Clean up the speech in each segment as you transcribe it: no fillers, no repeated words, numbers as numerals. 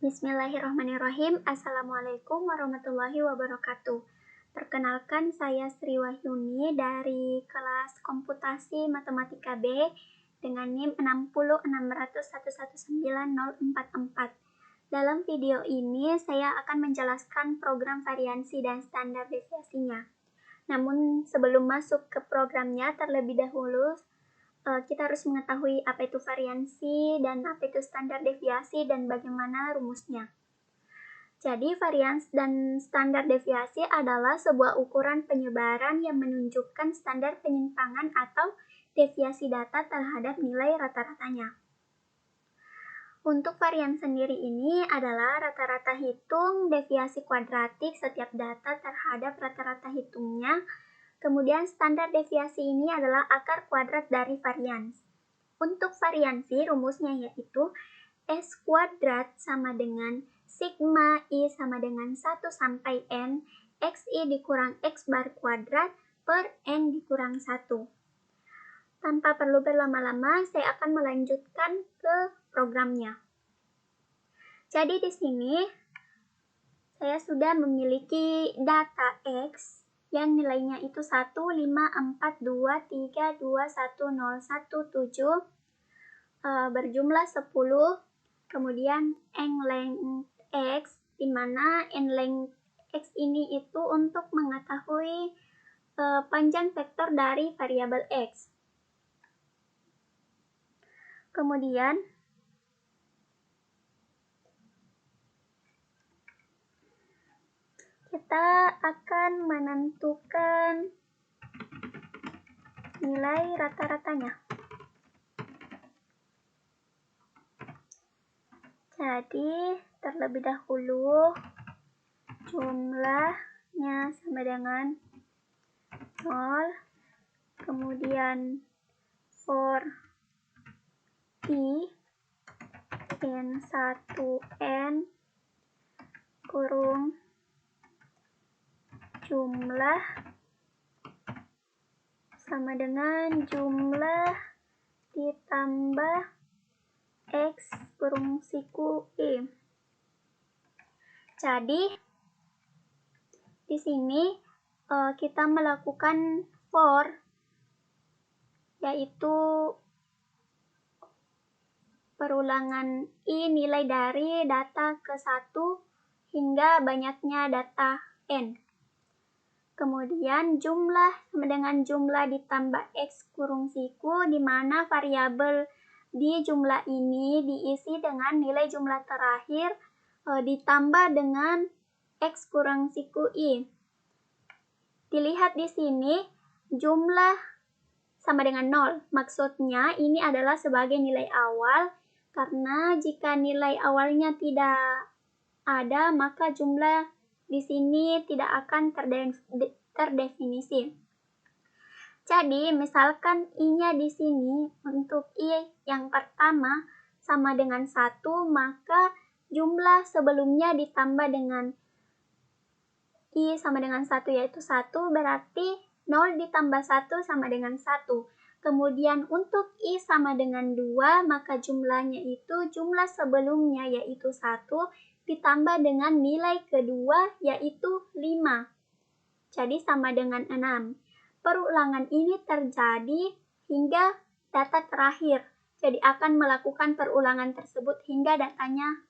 Bismillahirrahmanirrahim. Assalamualaikum warahmatullahi wabarakatuh. Perkenalkan, saya Sri Wahyuni dari kelas Komputasi Matematika B dengan NIM 601119044. Dalam video ini, saya akan menjelaskan program variansi dan standar deviasinya. Namun, sebelum masuk ke programnya, terlebih dahulu kita harus mengetahui apa itu variansi dan apa itu standar deviasi dan bagaimana rumusnya. Jadi, varians dan standar deviasi adalah sebuah ukuran penyebaran yang menunjukkan standar penyimpangan atau deviasi data terhadap nilai rata-ratanya. Untuk varian sendiri ini adalah rata-rata hitung deviasi kuadratik setiap data terhadap rata-rata hitungnya. Kemudian standar deviasi ini adalah akar kuadrat dari varians. Untuk variansi rumusnya yaitu S kuadrat sama dengan sigma I sama dengan 1 sampai N XI dikurang X bar kuadrat per N dikurang 1. Tanpa perlu berlama-lama, saya akan melanjutkan ke programnya. Jadi di sini saya sudah memiliki data X yang nilainya itu 15423210117 berjumlah 10, kemudian n-length X, di mana n-length X ini itu untuk mengetahui panjang vektor dari variabel X. Kemudian kita akan menentukan nilai rata-ratanya. Jadi, terlebih dahulu jumlahnya sama dengan 0, kemudian for I N1N kurung jumlah sama dengan jumlah ditambah X kurung siku I. Jadi di sini kita melakukan for, yaitu perulangan I nilai dari data ke 1 hingga banyaknya data N. Kemudian jumlah sama dengan jumlah ditambah X kurung siku, di mana variabel di jumlah ini diisi dengan nilai jumlah terakhir ditambah dengan X kurang siku I. Dilihat di sini jumlah sama dengan 0. Maksudnya ini adalah sebagai nilai awal, karena jika nilai awalnya tidak ada, maka jumlah di sini tidak akan terdefinisi. Jadi, misalkan I-nya di sini untuk I yang pertama sama dengan 1, maka jumlah sebelumnya ditambah dengan I sama dengan 1 yaitu 1, berarti 0 ditambah 1 sama dengan 1. Kemudian untuk I sama dengan 2, maka jumlahnya itu jumlah sebelumnya yaitu 1 ditambah dengan nilai kedua yaitu 5. Jadi sama dengan 6. Perulangan ini terjadi hingga data terakhir. Jadi akan melakukan perulangan tersebut hingga datanya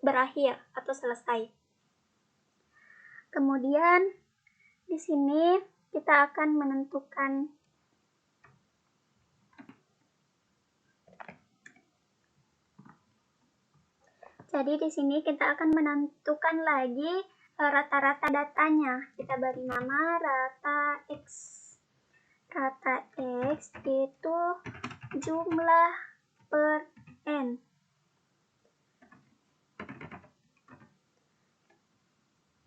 berakhir atau selesai. Kemudian di sini kita akan menentukan lagi rata-rata datanya. Kita beri nama rata X. Rata X itu jumlah per N.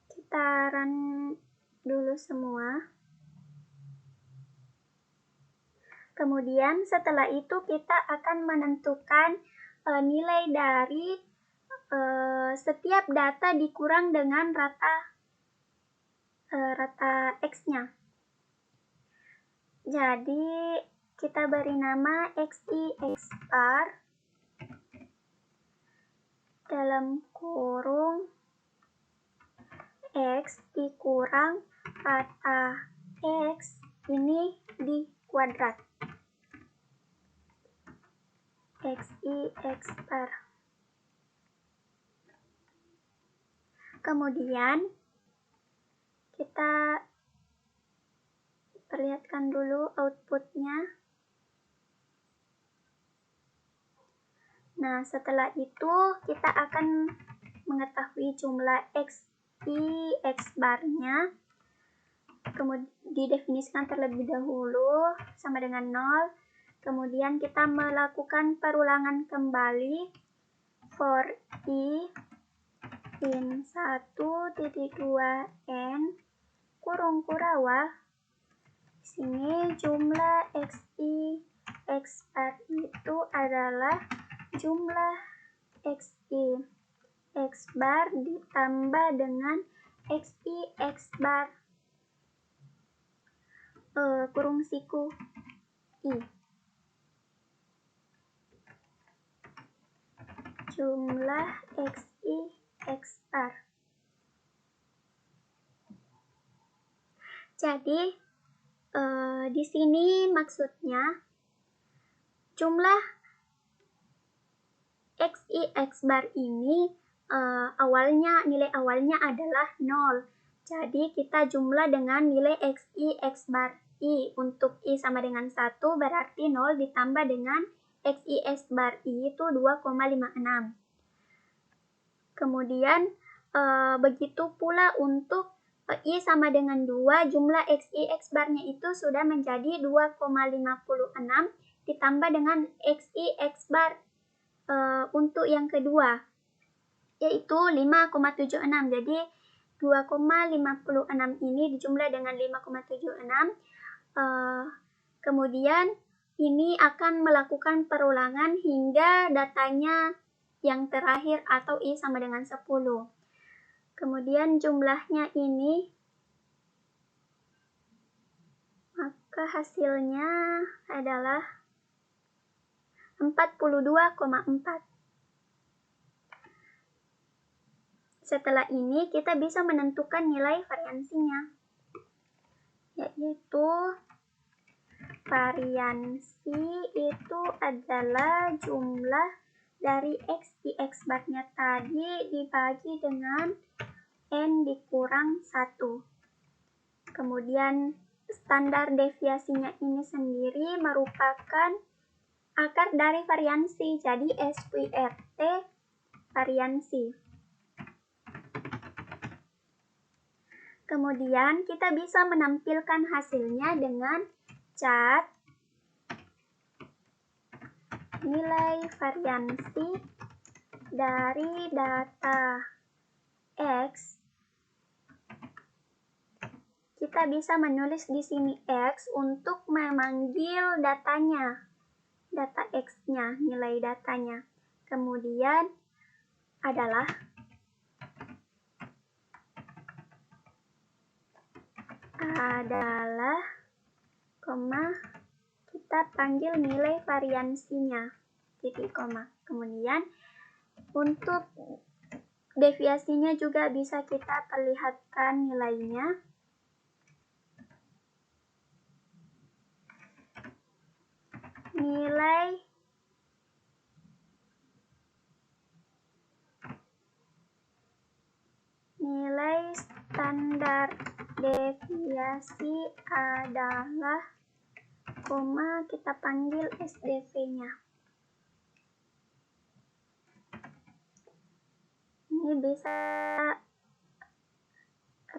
Kita run dulu semua. Kemudian setelah itu kita akan menentukan nilai dari setiap data dikurang dengan rata X-nya. Jadi kita beri nama XI X bar. dalam kurung X dikurang rata X ini di kuadrat. XI X bar. Kemudian kita perlihatkan dulu outputnya. Nah, setelah itu kita akan mengetahui jumlah XI X barnya. Kemudian didefinisikan terlebih dahulu sama dengan 0. Kemudian kita melakukan perulangan kembali for I in 1.2n kurung kurawah. Di sini jumlah XI X bar itu adalah jumlah XI X bar ditambah dengan XI X bar kurung siku I. Jumlah XI X bar. Jadi di sini maksudnya jumlah XI X bar ini nilai awalnya adalah 0. Jadi kita jumlah dengan nilai XI X bar I. Untuk I sama dengan 1 berarti 0 ditambah dengan XI X bar I itu 2,56. Kemudian begitu pula untuk I sama dengan 2, jumlah XI X barnya itu sudah menjadi 2,56 ditambah dengan XI X bar untuk yang kedua, yaitu 5,76. Jadi 2,56 ini dijumlah dengan 5,76. Kemudian ini akan melakukan perulangan hingga datanya yang terakhir atau I sama dengan 10. Kemudian jumlahnya ini, maka hasilnya adalah 42,4. Setelah ini kita bisa menentukan nilai variansinya, yaitu variansi itu adalah jumlah dari XI X barnya tadi dibagi dengan N dikurang 1. Kemudian standar deviasinya ini sendiri merupakan akar dari variansi, jadi SQRT variansi. Kemudian kita bisa menampilkan hasilnya dengan cat nilai variansi dari data X. Kita bisa menulis di sini X untuk memanggil datanya, data X-nya, nilai datanya. Kemudian adalah kita panggil nilai variansinya, titik koma. Kemudian untuk deviasinya juga bisa kita perlihatkan nilainya. Nilai standar deviasi adalah koma, kita panggil SDV-nya. Ini bisa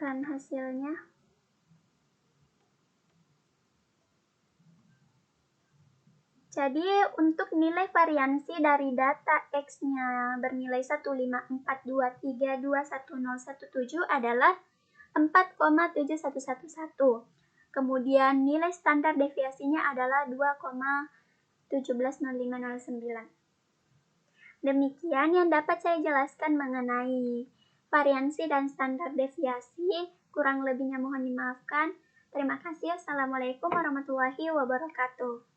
run hasilnya. Jadi untuk nilai variansi dari data X-nya bernilai 15423211017 adalah 4,7111. Kemudian nilai standar deviasinya adalah 2,170509. Demikian yang dapat saya jelaskan mengenai variansi dan standar deviasi. Kurang lebihnya mohon dimaafkan. Terima kasih. Assalamualaikum warahmatullahi wabarakatuh.